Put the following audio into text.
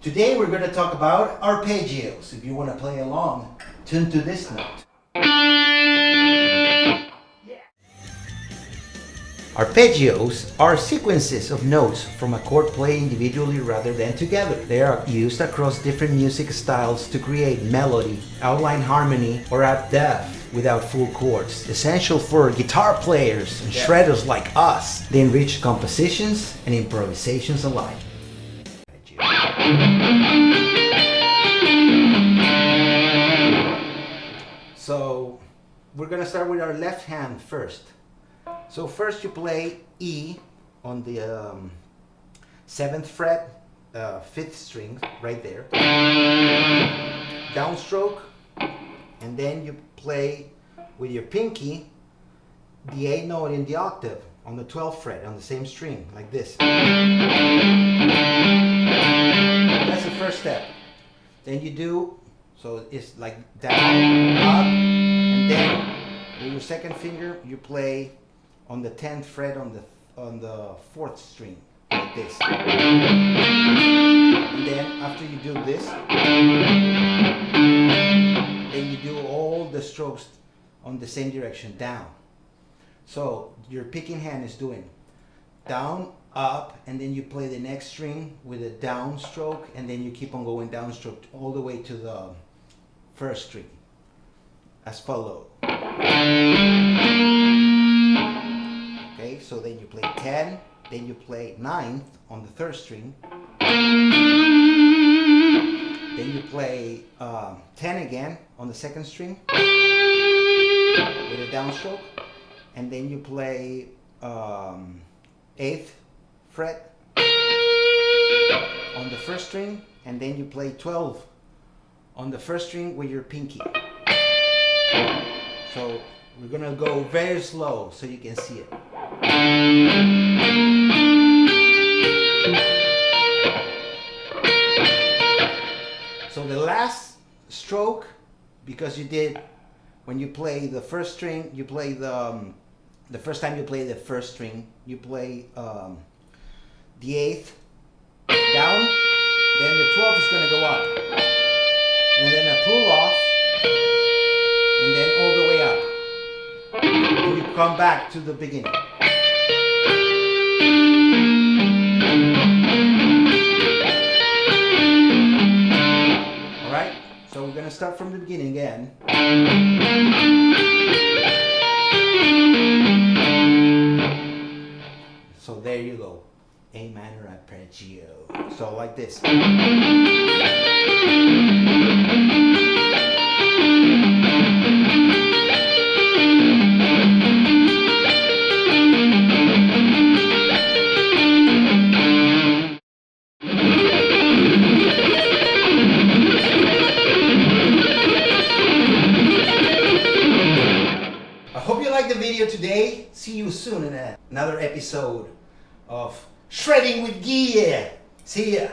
Today we're going to talk about arpeggios. If you want to play along, tune to this note. Arpeggios are sequences of notes from a chord played individually rather than together. They are used across different music styles to create melody, outline harmony, or add depth without full chords. Essential for guitar players and shredders like us. They enrich compositions and improvisations alike. So we're gonna start with our left hand first. So first you play E on the 7th fret, 5th string, right there. Downstroke, and then you play with your pinky the A note in the octave on the 12th fret on the same string, like this. That's the first step. Then you do, so it's like down, up, and then with your second finger you play on the 10th fret on the 4th string, like this. And then after you do this, then you do all the strokes on the same direction, down. So your picking hand is doing down, up, and then you play the next string with a down stroke, and then you keep on going down stroke all the way to the first string, as follows. Okay, so then you play 10, then you play 9th on the 3rd string, then you play 10 again on the 2nd string with a downstroke, and then you play 8th fret on the 1st string, and then you play 12 on the 1st string with your pinky. So we're gonna go very slow so you can see it. So the last stroke, because you did, when you play the 1st string, you play the first time you play the 1st string, you play the 8th down, then the 12th is going to go up, and then a pull off, and then all the way up, and you come back to the beginning. Alright, so we're going to start from the beginning again. So there you go, A minor arpeggio. So like this. I hope you liked the video today. See you soon in another episode of Shredding with Gheeyeh. See ya.